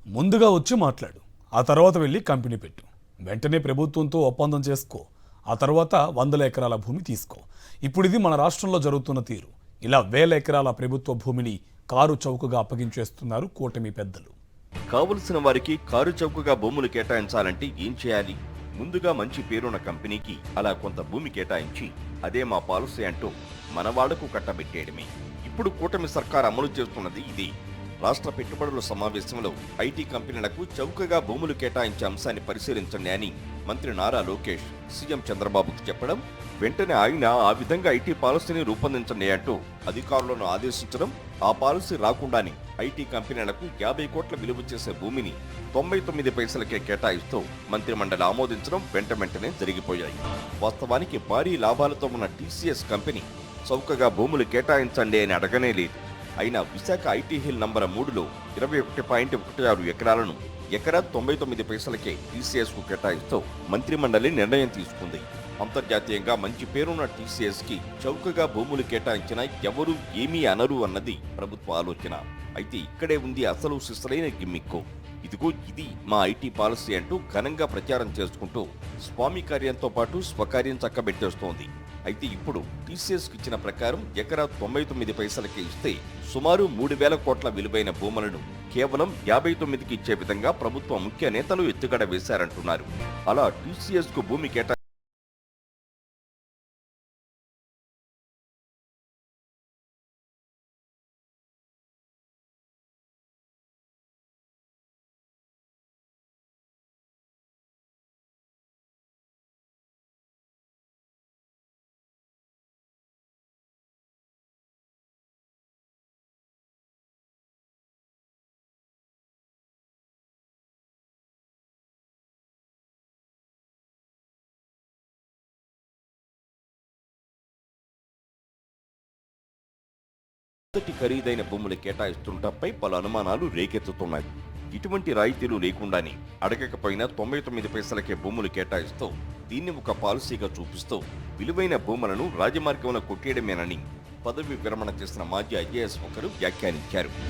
ముందుగా వచ్చి మాట్లాడు, ఆ తర్వాత వెళ్ళి కంపెనీ పెట్టు, వెంటనే ప్రభుత్వంతో ఒప్పందం చేసుకో, ఆ తర్వాత 100 ఎకరాల భూమి తీసుకో. ఇప్పుడు ఇది మన రాష్ట్రంలో జరుగుతున్న తీరు. ఇలా 1000 ఎకరాల ప్రభుత్వ భూమిని కారు చౌకగా అప్పగించేస్తున్నారు కూటమి పెద్దలు. కావలసిన వారికి కారు చౌకగా భూములు కేటాయించాలంటే ఏం చేయాలి? ముందుగా మంచి పేరున్న కంపెనీకి అలా కొంత భూమి కేటాయించి అదే మా పాలసీ అంటూ మన వాళ్లకు కట్టబెట్టేయడమే. ఇప్పుడు కూటమి సర్కార్ అమలు చేస్తున్నది ఇది. రాష్ట్ర పెట్టుబడుల సమావేశంలో ఐటీ కంపెనీలకు చౌకగా భూములు కేటాయించే అంశాన్ని పరిశీలించండి అని మంత్రి నారా లోకేష్ సీఎం చంద్రబాబుకు చెప్పడం, వెంటనే ఆయన ఆ విధంగా ఐటీ పాలసీని రూపొందించండి అంటూ అధికారులను ఆదేశించడం, ఆ పాలసీ రాకుండానే ఐటీ కంపెనీలకు 50 కోట్ల విలువ చేసే భూమిని 99 పైసలకే కేటాయిస్తూ మంత్రిమండలి ఆమోదించడం వెంటనే జరిగిపోయాయి. వాస్తవానికి భారీ లాభాలతో ఉన్న టీసీఎస్ కంపెనీ చౌకగా భూములు కేటాయించండి అని అడగనే లేదు. అయినా విశాఖ ఐటీ హిల్ నంబర్ 3లో 21.16 ఎకరాలను ఎకరా 99 పైసలకే టీసీఎస్ కు కేటాయిస్తూ మంత్రిమండలి నిర్ణయం తీసుకుంది. అంతర్జాతీయంగా మంచి పేరున్న టీసీఎస్ కి చౌకగా భూములు కేటాయించినా ఎవరూ ఏమీ అనరు అన్నది ప్రభుత్వ ఆలోచన. అయితే ఇక్కడే ఉంది అసలు సిసలైన గిమ్మిక్కు. ఇదిగో ఇది మా ఐటీ పాలసీ అంటూ ఘనంగా ప్రచారం చేసుకుంటూ స్వామి కార్యంతో పాటు స్వకార్యం చక్కబెట్టేస్తోంది. అయితే ఇప్పుడు టీసీఎస్ కు ఇచ్చిన ప్రకారం ఎకరా 99 పైసలకే ఇస్తే సుమారు 3,000 కోట్ల విలువైన భూములను కేవలం 59కి ఇచ్చే విధంగా ప్రభుత్వ ముఖ్య నేతలు ఎత్తుగడ వేశారంటున్నారు. అలా టీసీఎస్ కు భూమి ఖరీదైన భూములు కేటాయిస్తుండటంపై పలు అనుమానాలు రేకెత్తుతున్నాయి. ఇటువంటి రాయితీలు లేకుండానే అడగకపోయినా 99 పైసలకే భూములు కేటాయిస్తూ దీన్ని ఒక పాలసీగా చూపిస్తూ విలువైన భూములను రాజమార్గంలో కొట్టేయడమేనని పదవి విరమణ చేసిన మాజీ ఐఏఎస్ ఒకరు వ్యాఖ్యానించారు.